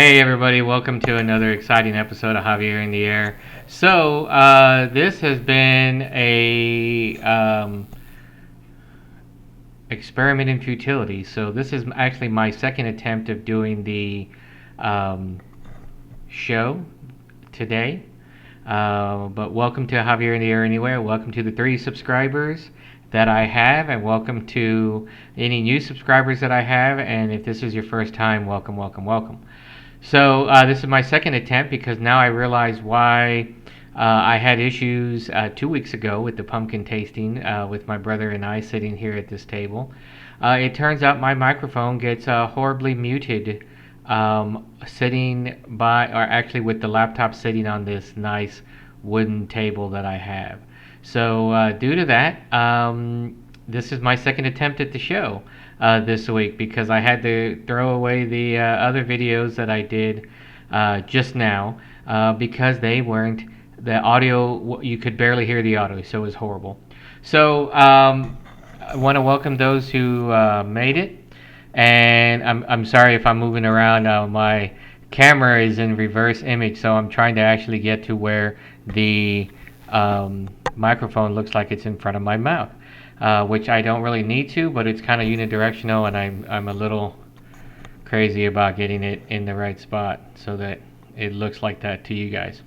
Hey everybody, welcome to another exciting episode of Javier in the Air. So, this has been a experiment in futility. So this is actually my second attempt of doing the um, show today. But welcome to Javier in the Air anyway. Welcome to the 3 subscribers that I have, and welcome to any new subscribers that I have. And if this is your first time, welcome, welcome, welcome. So this is my second attempt because now I realize why I had issues 2 weeks ago with the pumpkin tasting with my brother and I sitting here at this table. It turns out my microphone gets horribly muted sitting by, or actually with the laptop sitting on this nice wooden table that I have. So due to that, this is my second attempt at the show this week because I had to throw away the other videos that I did just now because they weren't, the audio, you could barely hear the audio, so it was horrible. So I want to welcome those who made it, and I'm sorry if I'm moving around. My camera is in reverse image, so I'm trying to actually get to where the microphone looks like it's in front of my mouth. Which I don't really need to, but it's kind of unidirectional, and I'm a little crazy about getting it in the right spot so that it looks like that to you guys.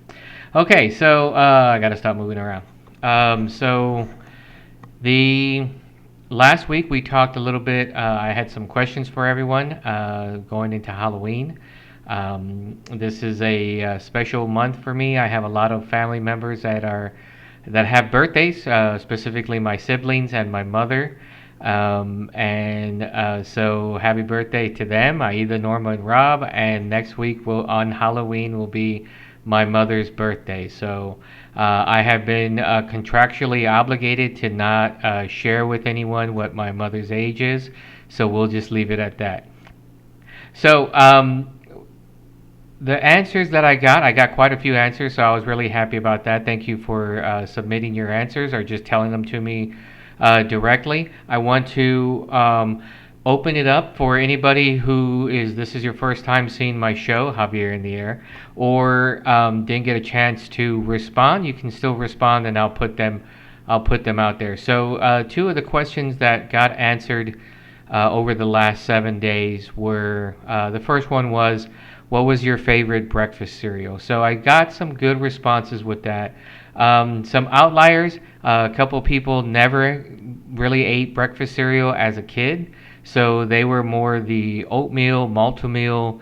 Okay, so I got to stop moving around. So the last week we talked a little bit. I had some questions for everyone going into Halloween. This is a special month for me. I have a lot of family members that have birthdays, specifically my siblings and my mother. So happy birthday to them, Aida, Norma, and Rob. And next week on Halloween will be my mother's birthday. So I have been contractually obligated to not share with anyone what my mother's age is. So we'll just leave it at that. So the answers that I got quite a few answers, so I was really happy about that. Thank you for submitting your answers or just telling them to me directly. I want to open it up for anybody this is your first time seeing my show, Javier in the Air, or didn't get a chance to respond. You can still respond, and I'll put them out there. So 2 of the questions that got answered over the last 7 days were the first one was, what was your favorite breakfast cereal? So I got some good responses with that. Some outliers, a couple people never really ate breakfast cereal as a kid. So they were more the oatmeal, malto-meal,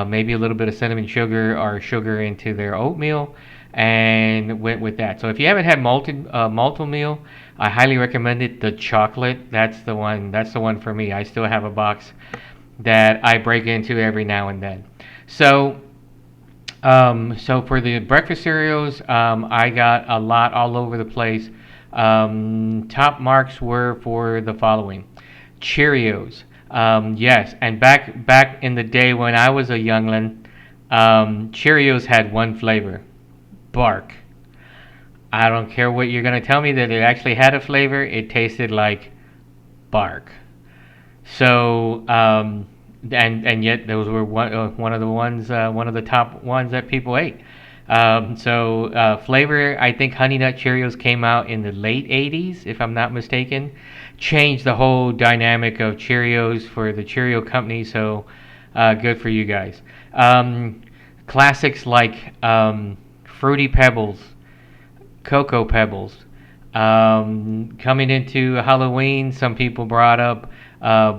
maybe a little bit of cinnamon sugar or sugar into their oatmeal, and went with that. So if you haven't had malto-meal, I highly recommend it. The chocolate, that's the one. That's the one for me. I still have a box that I break into every now and then. So for the breakfast cereals, I got a lot all over the place. Top marks were for the following: Cheerios. Yes, and back in the day when I was a youngling, Cheerios had one flavor: bark. I don't care what you're gonna tell me that it actually had a flavor. It tasted like bark. So and yet those were one of the top ones that people ate. Flavor, I think Honey Nut Cheerios came out in the late 80s, if I'm not mistaken. Changed the whole dynamic of Cheerios for the Cheerio company, so good for you guys. Classics like Fruity Pebbles, Cocoa Pebbles. Coming into Halloween, some people brought up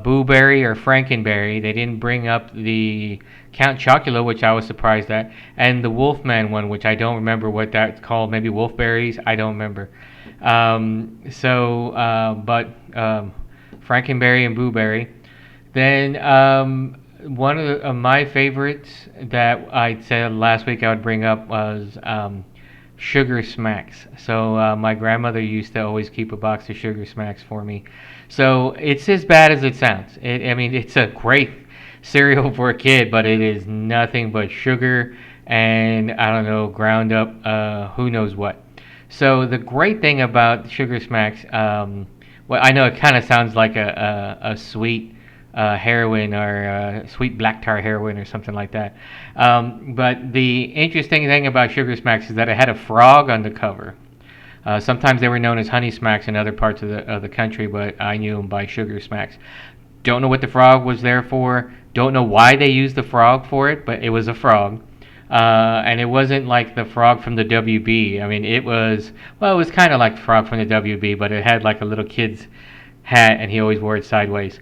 Boo Berry or Frankenberry. They didn't bring up the Count Chocula, which I was surprised at, and the Wolfman one, which I don't remember what that's called. Maybe Wolfberries. I don't remember. Frankenberry and Boo Berry. Then one of my favorites that I said last week I would bring up was Sugar Smacks. So my grandmother used to always keep a box of Sugar Smacks for me. So it's as bad as it sounds. It's a great cereal for a kid, but it is nothing but sugar and, I don't know, ground up who knows what. So the great thing about Sugar Smacks, well, I know it kind of sounds like a sweet heroin or sweet black tar heroin or something like that. But the interesting thing about Sugar Smacks is that it had a frog on the cover. Sometimes they were known as Honey Smacks in other parts of the country, but I knew them by Sugar Smacks. Don't know what the frog was there for. Don't know why they used the frog for it, but it was a frog. And it wasn't like the frog from the WB. I mean, it was, well, it was kind of like the frog from the WB, but it had like a little kid's hat, and he always wore it sideways.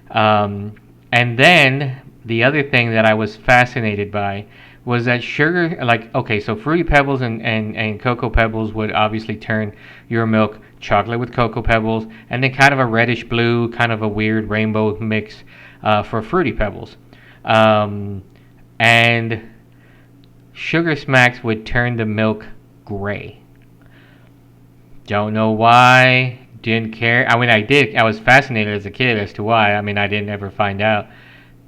And then the other thing that I was fascinated by was that sugar, like, okay, so Fruity Pebbles and Cocoa Pebbles would obviously turn your milk chocolate with Cocoa Pebbles, and then kind of a reddish blue, kind of a weird rainbow mix for Fruity Pebbles. And Sugar Smacks would turn the milk gray. Don't know why. Didn't care. I mean, I did. I was fascinated as a kid as to why. I mean, I didn't ever find out.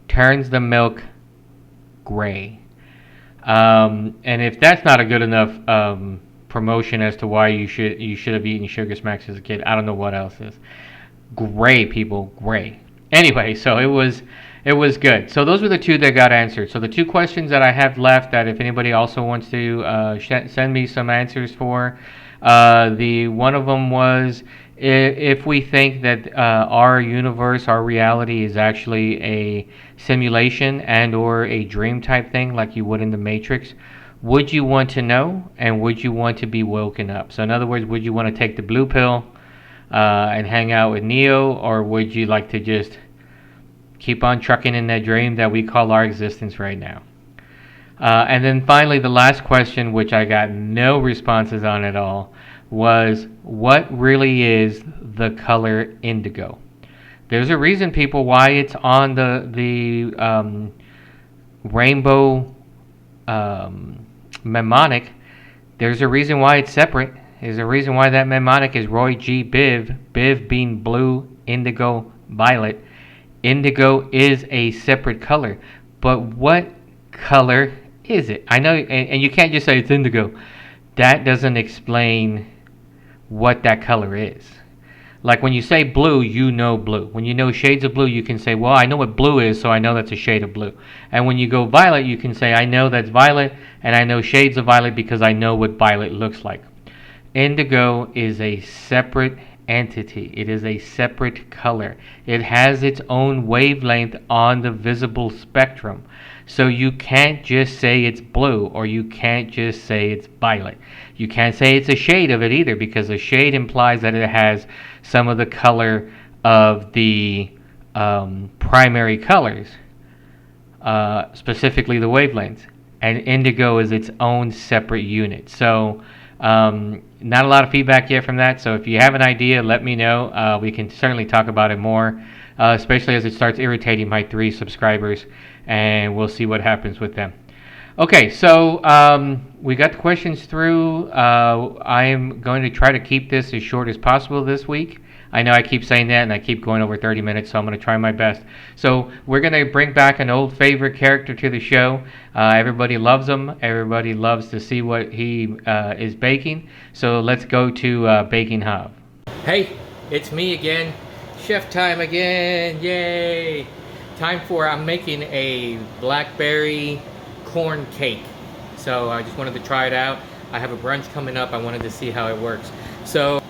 Turns the milk gray. And if that's not a good enough promotion as to why you should have eaten Sugar Smacks as a kid, I don't know what else is. Gray, people, gray. Anyway, so it was good. So those were the two that got answered. So the two questions that I have left, that if anybody also wants to send me some answers for, the one of them was if we think that our universe, our reality, is actually a simulation and or a dream type thing, like you would in the Matrix. Would you want to know, and would you want to be woken up? So in other words, would you want to take the blue pill and hang out with Neo, or would you like to just keep on trucking in that dream that we call our existence right now? And then finally, the last question, which I got no responses on at all, was what really is the color indigo? There's a reason, people, why it's on the rainbow mnemonic. There's a reason why it's separate. There's a reason why that mnemonic is Roy G. Biv. Biv being blue, indigo, violet. Indigo is a separate color. But what color is it? I know, and you can't just say it's indigo. That doesn't explain what that color is. Like when you say blue, you know blue. When you know shades of blue, you can say, well, I know what blue is, so I know that's a shade of blue. And when you go violet, you can say, I know that's violet, and I know shades of violet because I know what violet looks like. Indigo is a separate entity. It is a separate color. It has its own wavelength on the visible spectrum. So you can't just say it's blue, or you can't just say it's violet. You can't say it's a shade of it either, because a shade implies that it has some of the color of the primary colors, specifically the wavelengths. And indigo is its own separate unit. So not a lot of feedback yet from that. So if you have an idea, let me know. We can certainly talk about it more, especially as it starts irritating my 3 subscribers, and we'll see what happens with them. Okay, so we got the questions through. I am going to try to keep this as short as possible this week. I know I keep saying that, and I keep going over 30 minutes, so I'm going to try my best. So we're going to bring back an old favorite character to the show. Everybody loves him. Everybody loves to see what he is baking. So let's go to Baking Hub. Hey, it's me again. Chef time again. Yay! I'm making a blackberry corn cake. So I just wanted to try it out. I have a brunch coming up. I wanted to see how it works. So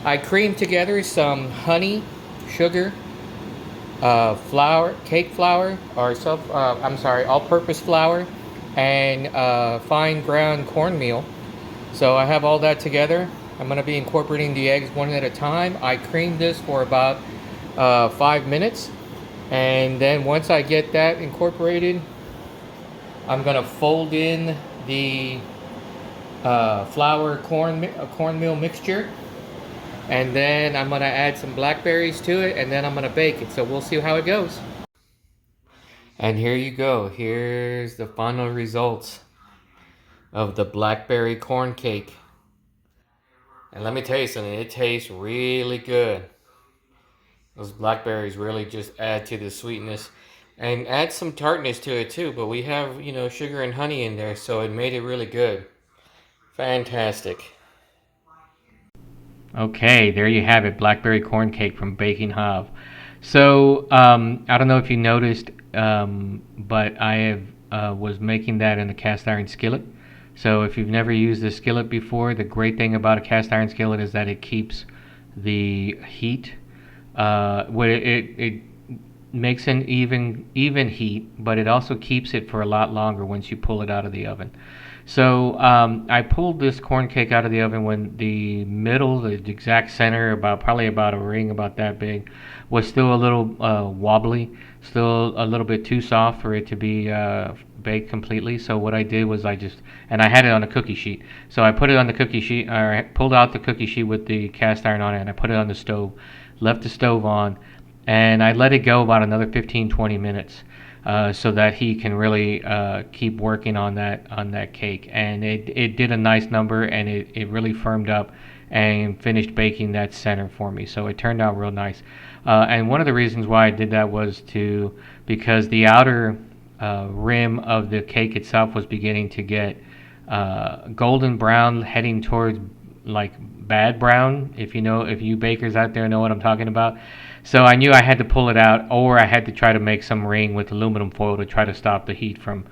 I creamed together some honey, sugar, flour, cake flour, or all-purpose flour, and fine ground cornmeal. So I have all that together. I'm going to be incorporating the eggs one at a time. I creamed this for about 5 minutes, and then once I get that incorporated, I'm going to fold in the flour cornmeal mixture. And then I'm going to add some blackberries to it, and then I'm going to bake it. So we'll see how it goes. And here you go. Here's the final results of the blackberry corn cake. And let me tell you something, it tastes really good. Those blackberries really just add to the sweetness and add some tartness to it too. But we have, sugar and honey in there, so it made it really good. Fantastic. Okay, there you have it, blackberry corn cake from Baking Hub. So I don't know if you noticed, but I have was making that in a cast iron skillet. So if you've never used a skillet before, the great thing about a cast iron skillet is that it keeps the heat. It makes an even heat, but it also keeps it for a lot longer once you pull it out of the oven. So I pulled this corn cake out of the oven when the middle, the exact center, about probably about a ring about that big, was still a little wobbly, still a little bit too soft for it to be baked completely. So what I did was and I had it on a cookie sheet. So I put it on the cookie sheet, or I pulled out the cookie sheet with the cast iron on it, and I put it on the stove, left the stove on, and I let it go about another 15-20 minutes so that he can really keep working on that cake. And it did a nice number, and it really firmed up and finished baking that center for me. So it turned out real nice. And one of the reasons why I did that was because the outer rim of the cake itself was beginning to get golden brown, heading towards like bad brown. If you bakers out there know what I'm talking about. So I knew I had to pull it out, or I had to try to make some ring with aluminum foil to try to stop the heat from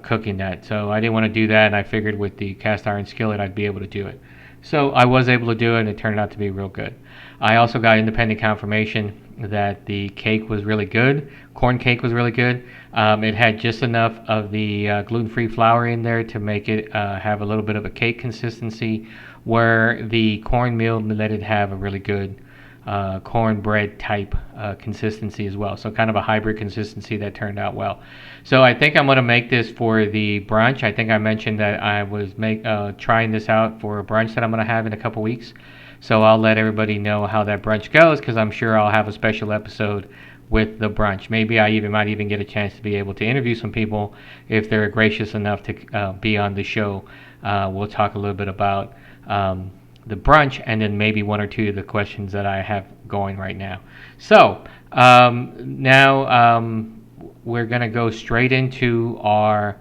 cooking that. So I didn't want to do that, and I figured with the cast iron skillet I'd be able to do it. So I was able to do it, and it turned out to be real good. I also got independent confirmation that the cake was really good. Corn cake was really good. It had just enough of the gluten-free flour in there to make it have a little bit of a cake consistency, where the cornmeal let it have a really good cornbread type consistency as well. So kind of a hybrid consistency that turned out well. So I think I'm going to make this for the brunch. I think I mentioned that I was trying this out for a brunch that I'm going to have in a couple weeks. So I'll let everybody know how that brunch goes, because I'm sure I'll have a special episode with the brunch. Maybe I might even get a chance to be able to interview some people if they're gracious enough to be on the show. We'll talk a little bit about the brunch, and then maybe one or two of the questions that I have going right now. So now we're going to go straight into our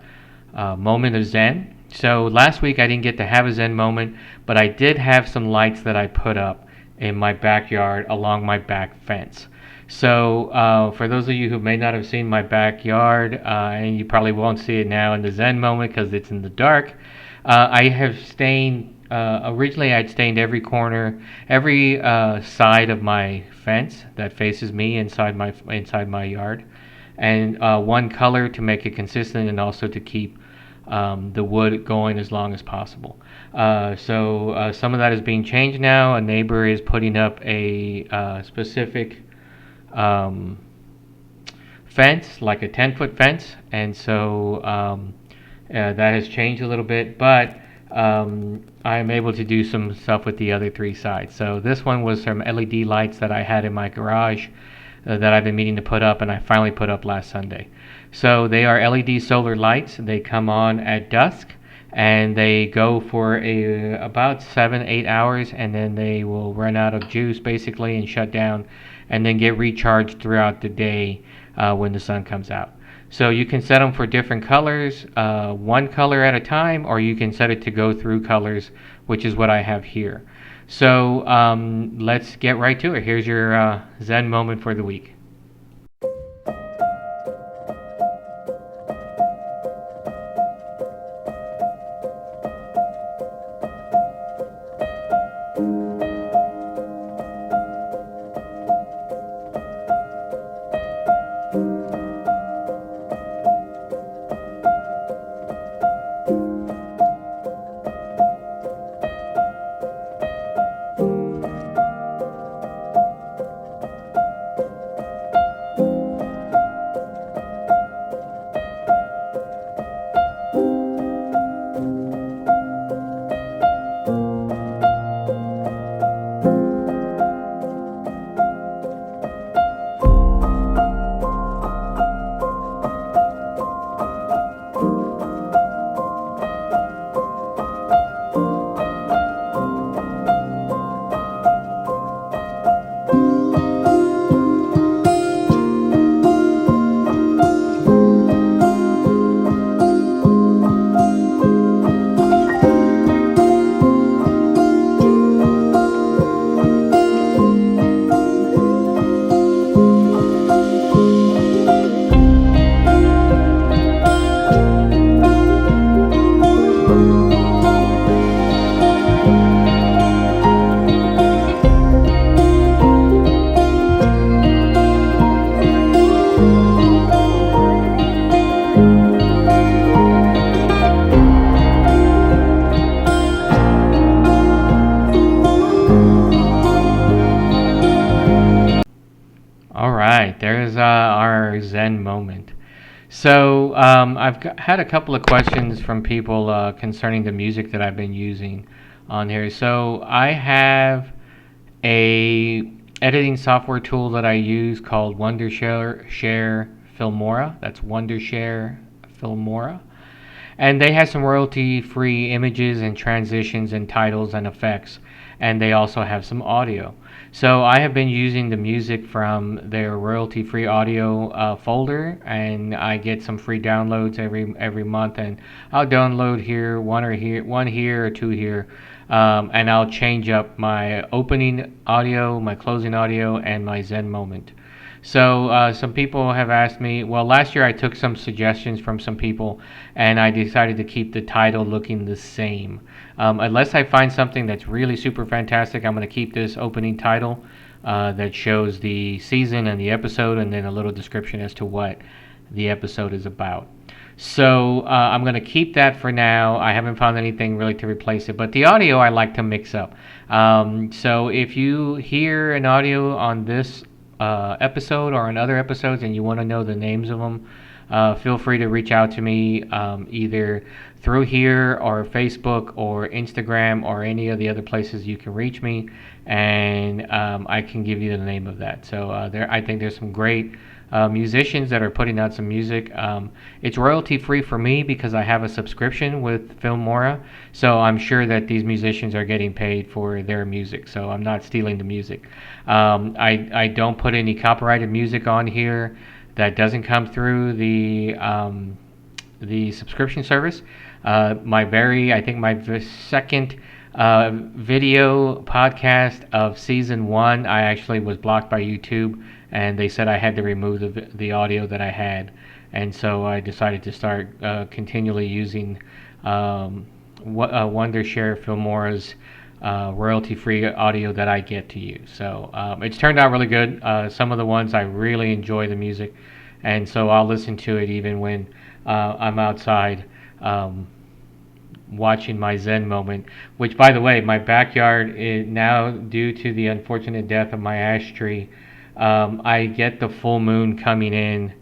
moment of Zen. So last week I didn't get to have a Zen moment, but I did have some lights that I put up in my backyard along my back fence. So for those of you who may not have seen my backyard, and you probably won't see it now in the Zen moment because it's in the dark, I have stained. Originally, I'd stained every corner, every side of my fence that faces me inside my yard, and one color to make it consistent, and also to keep the wood going as long as possible. So some of that is being changed now. A neighbor is putting up a specific fence, like a 10-foot fence, and so that has changed a little bit, but I'm able to do some stuff with the other three sides. So this one was some LED lights that I had in my garage that I've been meaning to put up, and I finally put up last Sunday. So they are LED solar lights. They come on at dusk, and they go for about 7-8 hours, and then they will run out of juice basically and shut down, and then get recharged throughout the day when the sun comes out. So you can set them for different colors, one color at a time, or you can set it to go through colors, which is what I have here. So let's get right to it. Here's your Zen moment for the week. there's our Zen moment. So had a couple of questions from people concerning the music that I've been using on here. So I have a editing software tool that I use called Wondershare Filmora. That's Wondershare Filmora. And they have some royalty-free images and transitions and titles and effects. And they also have some audio. So I have been using the music from their royalty-free audio folder, and I get some free downloads every month. And I'll download one here or two here, and I'll change up my opening audio, my closing audio, and my Zen moment. So some people have asked me. Well, last year I took some suggestions from some people, and I decided to keep the title looking the same. Unless I find something that's really super fantastic, I'm going to keep this opening title that shows the season and the episode, and then a little description as to what the episode is about. So I'm going to keep that for now. I haven't found anything really to replace it, but the audio I like to mix up. So if you hear an audio on this episode or on other episodes and you want to know the names of them, feel free to reach out to me either through here or Facebook or Instagram or any of the other places you can reach me, and I can give you the name of that. So I think there's some great musicians that are putting out some music. It's royalty free for me because I have a subscription with Filmora, so I'm sure that these musicians are getting paid for their music, so I'm not stealing the music. I don't put any copyrighted music on here that doesn't come through the subscription service. I think my second video podcast of season 1, I actually was blocked by YouTube, and they said I had to remove the audio that I had, and so I decided to start continually using Wondershare Filmora's royalty-free audio that I get to use. So it's turned out really good. Some of the ones I really enjoy the music, and so I'll listen to it even when I'm outside watching my Zen moment. Which, by the way, my backyard is now, due to the unfortunate death of my ash tree, I get the full moon coming in,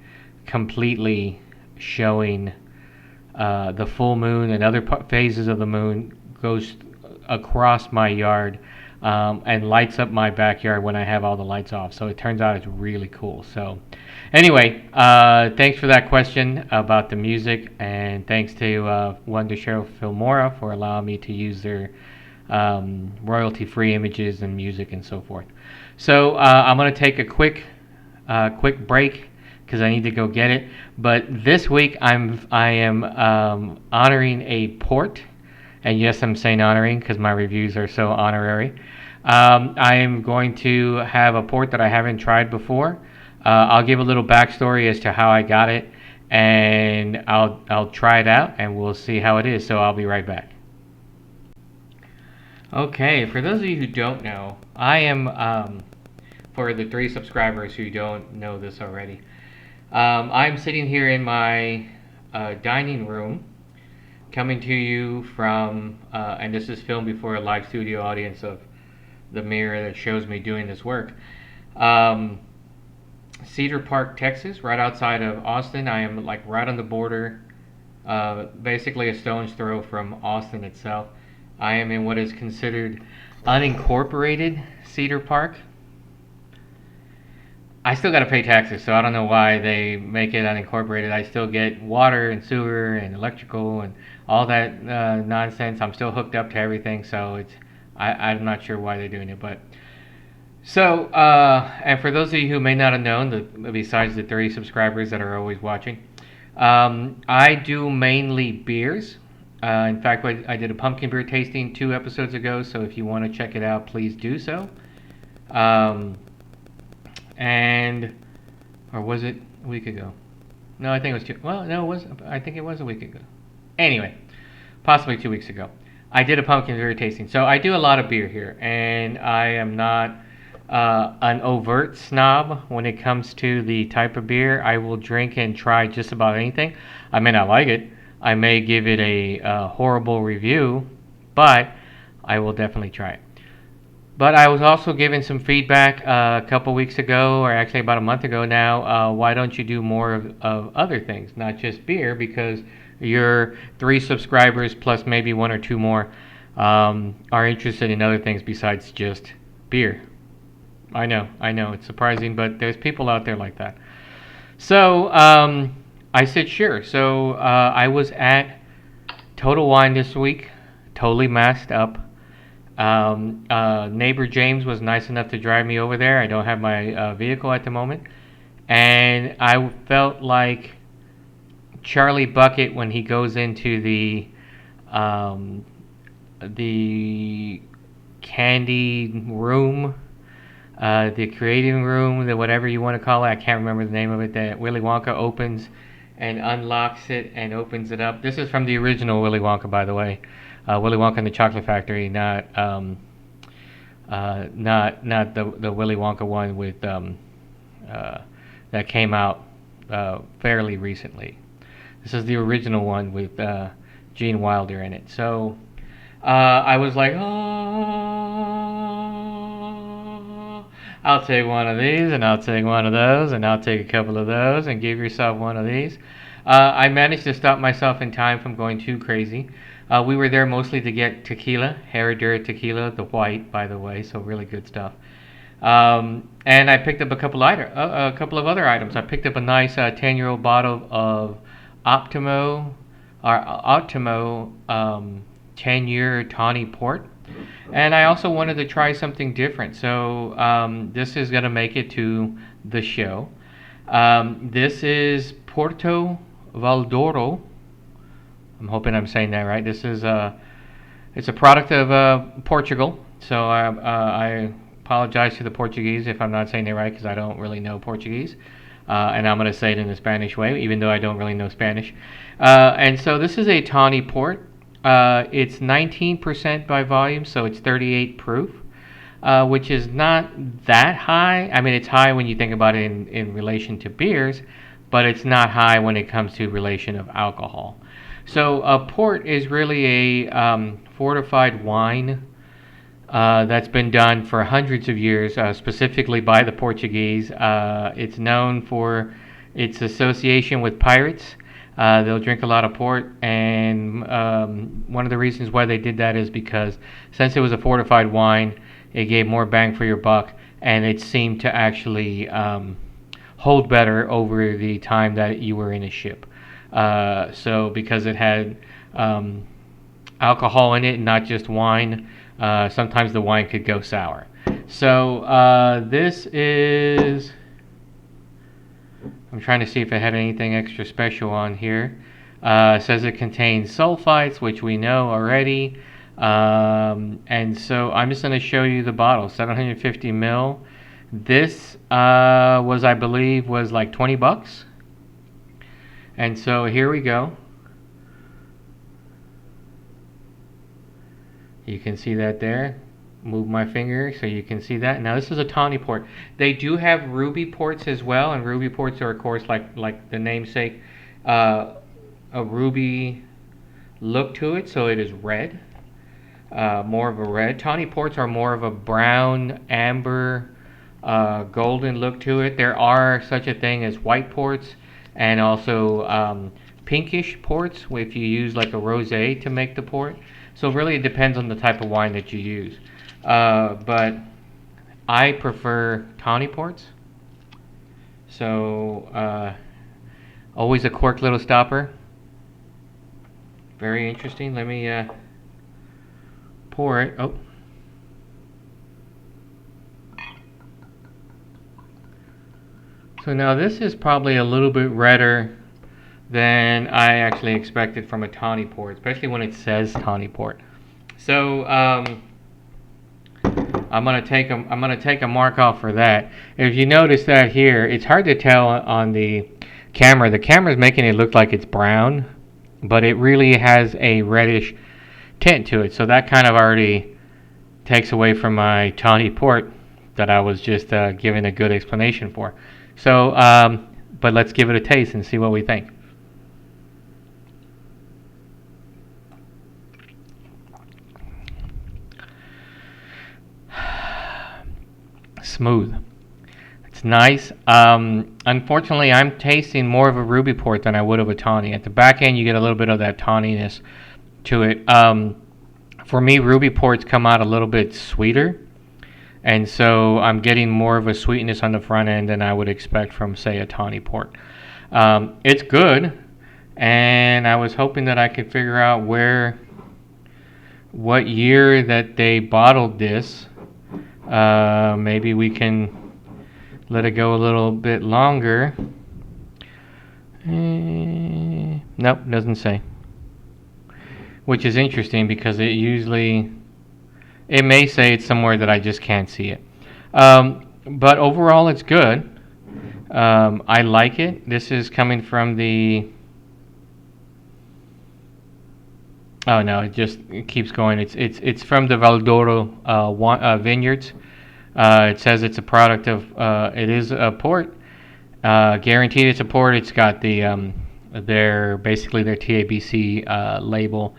completely showing the full moon and other phases of the moon goes across my yard and lights up my backyard when I have all the lights off. So it turns out it's really cool. So anyway, thanks for that question about the music, and thanks to Wondershare Filmora for allowing me to use their royalty-free images and music and so forth. So I'm going to take a quick break because I need to go get it. But this week I am honoring a port, and yes, I'm saying honoring because my reviews are so honorary. I am going to have a port that I haven't tried before. I'll give a little backstory as to how I got it, and I'll try it out, and we'll see how it is. So I'll be right back. Okay, for those of you who don't know, I am, for the 3 subscribers who don't know this already, I'm sitting here in my dining room, coming to you from, and this is filmed before a live studio audience of the mirror that shows me doing this work. Cedar Park, Texas, right outside of Austin. I am like right on the border, basically a stone's throw from Austin itself. I am in what is considered unincorporated Cedar Park. I still got to pay taxes, so I don't know why they make it unincorporated. I still get water and sewer and electrical and all that nonsense. I'm still hooked up to everything, so I'm not sure why they're doing it. But so, and for those of you who may not have known, besides the 30 subscribers that are always watching, I do mainly beers. In fact, I did a pumpkin beer tasting 2 episodes ago, so if you want to check it out, please do so. Or was it a week ago? No, I think it was 2. Well, no, it was. I think it was a week ago. Anyway, possibly 2 weeks ago. I did a pumpkin beer tasting. So I do a lot of beer here, and I am not an overt snob when it comes to the type of beer. I will drink and try just about anything. I may not like it. I may give it a horrible review, but I will definitely try it. But I was also given some feedback a couple weeks ago, or actually about a month ago now. Why don't you do more of other things, not just beer? Because your 3 subscribers plus maybe 1 or 2 more are interested in other things besides just beer. I know, it's surprising, but there's people out there like that. So I said sure. So I was at Total Wine this week, totally masked up. Neighbor James was nice enough to drive me over there. I don't have my vehicle at the moment, and I felt like Charlie Bucket when he goes into um, the candy room, the creating room, the whatever you want to call it. I can't remember the name of it. That Willy Wonka opens and unlocks it and opens it up. This is from the original Willy Wonka, by the way. Willy Wonka and the Chocolate Factory, not the Willy Wonka one with that came out fairly recently. This is the original one with Gene Wilder in it. So I was like, oh, I'll take one of these, and I'll take one of those, and I'll take a couple of those, and give yourself one of these. I managed to stop myself in time from going too crazy. We were there mostly to get tequila, Herradura tequila, the white, by the way, so really good stuff. And I picked up a couple of other items. I picked up a nice 10-year-old bottle of Optimo 10-year Tawny Port. And I also wanted to try something different. So this is going to make it to the show. This is Porto Valdoro. I'm hoping I'm saying that right. This is it's a product of Portugal. So I apologize to the Portuguese if I'm not saying it right because I don't really know Portuguese. And I'm going to say it in the Spanish way, even though I don't really know Spanish. And so this is a Tawny Port. It's 19% by volume, so it's 38 proof, which is not that high. I mean, it's high when you think about it in relation to beers, but it's not high when it comes to relation of alcohol. So a port is really a fortified wine that's been done for hundreds of years, specifically by the Portuguese. It's known for its association with pirates. They'll drink a lot of port, and one of the reasons why they did that is because since it was a fortified wine, it gave more bang for your buck, and it seemed to actually hold better over the time that you were in a ship. So because it had alcohol in it, not just wine, sometimes the wine could go sour. So this is... I'm trying to see if it had anything extra special on here. It says it contains sulfites, which we know already. And so I'm just going to show you the bottle, 750 ml. This I believe, was like $20. And so here we go. You can see that there. Move my finger so you can see that. Now this is a Tawny Port. They do have Ruby Ports as well, and Ruby Ports are, of course, like the namesake, a ruby look to it, so it is red, more of a red. Tawny Ports are more of a brown, amber, golden look to it. There are such a thing as white ports and also pinkish ports if you use like a rosé to make the port. So really it depends on the type of wine that you use. But I prefer Tawny Ports. So always a cork little stopper. Very interesting. Let me pour it. Oh. So now this is probably a little bit redder than I actually expected from a Tawny Port, especially when it says Tawny Port. So I'm gonna take a mark off for that. If you notice that here, it's hard to tell on the camera. The camera's making it look like it's brown, but it really has a reddish tint to it. So that kind of already takes away from my Tawny Port that I was just giving a good explanation for. So, but let's give it a taste and see what we think. smooth. It's nice. Unfortunately, I'm tasting more of a ruby port than I would of a tawny. At the back end, you get a little bit of that tawniness to it. For me, ruby ports come out a little bit sweeter, and so I'm getting more of a sweetness on the front end than I would expect from, say, a tawny port. It's good, and I was hoping that I could figure out what year that they bottled this. Maybe we can let it go a little bit longer. Nope, doesn't say. Which is interesting because it may say it's somewhere that I just can't see it. But overall, it's good. I like it. This is coming from the... Oh no, it keeps going. It's from the Valdoro vineyards. It says it's a product of. It is a port. Guaranteed, it's a port. It's got their TABC label,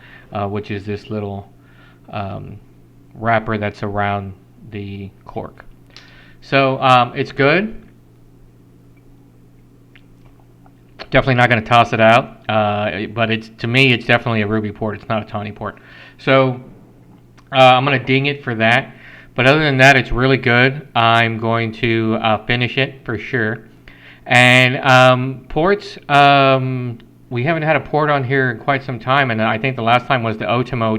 which is this little wrapper that's around the cork. So it's good. Definitely not going to toss it out, but to me, it's definitely a ruby port. It's not a tawny port. So I'm going to ding it for that. But other than that, it's really good. I'm going to finish it for sure. And ports, we haven't had a port on here in quite some time, and I think the last time was the Otimo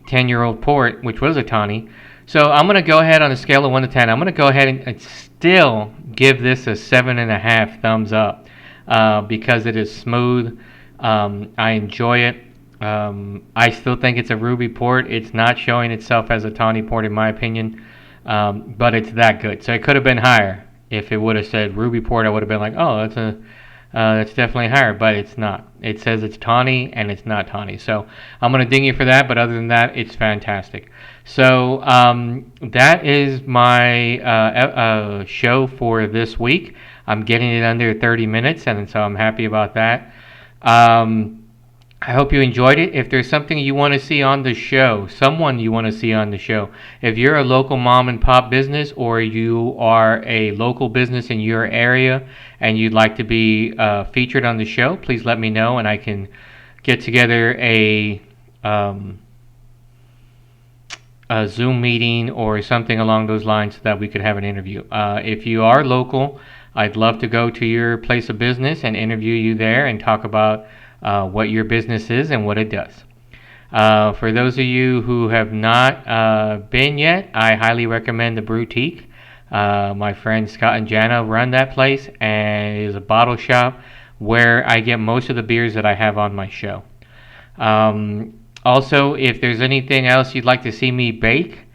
10-year-old port, which was a tawny. So I'm going to go ahead on a scale of 1 to 10. I'm going to go ahead and still give this a 7.5 thumbs up. Because it is smooth. I enjoy it. I still think it's a ruby port. It's not showing itself as a tawny port in my opinion, but it's that good. So it could have been higher. If it would have said ruby port, I would have been like, oh, that's definitely higher, but it's not. It says it's tawny, and it's not tawny. So I'm going to ding you for that, but other than that, it's fantastic. So that is my show for this week. I'm getting it under 30 minutes, and so I'm happy about that. I hope you enjoyed it. If there's something you want to see on the show, someone you want to see on the show, if you're a local mom and pop business or you are a local business in your area and you'd like to be featured on the show, please let me know and I can get together a Zoom meeting or something along those lines so that we could have an interview. If you are local, I'd love to go to your place of business and interview you there and talk about what your business is and what it does. For those of you who have not been yet, I highly recommend the Brewtique. My friends Scott and Jana run that place, and it is a bottle shop where I get most of the beers that I have on my show. Also, if there's anything else you'd like to see me bake,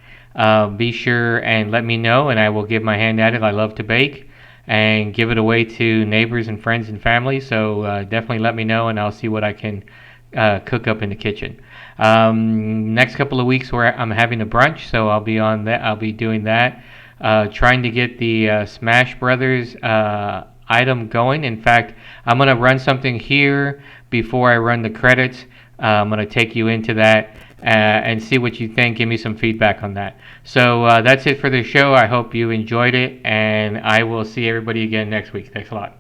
be sure and let me know, and I will give my hand at it. I love to bake and give it away to neighbors and friends and family. So definitely let me know, and I'll see what I can cook up in the kitchen. Next couple of weeks, where I'm having a brunch, so I'll be on that. I'll be doing that. Trying to get the Smash Brothers item going. In fact, I'm gonna run something here before I run the credits. I'm gonna take you into that. And see what you think. Give me some feedback on that. So that's it for the show. I hope you enjoyed it, and I will see everybody again next week. Thanks a lot.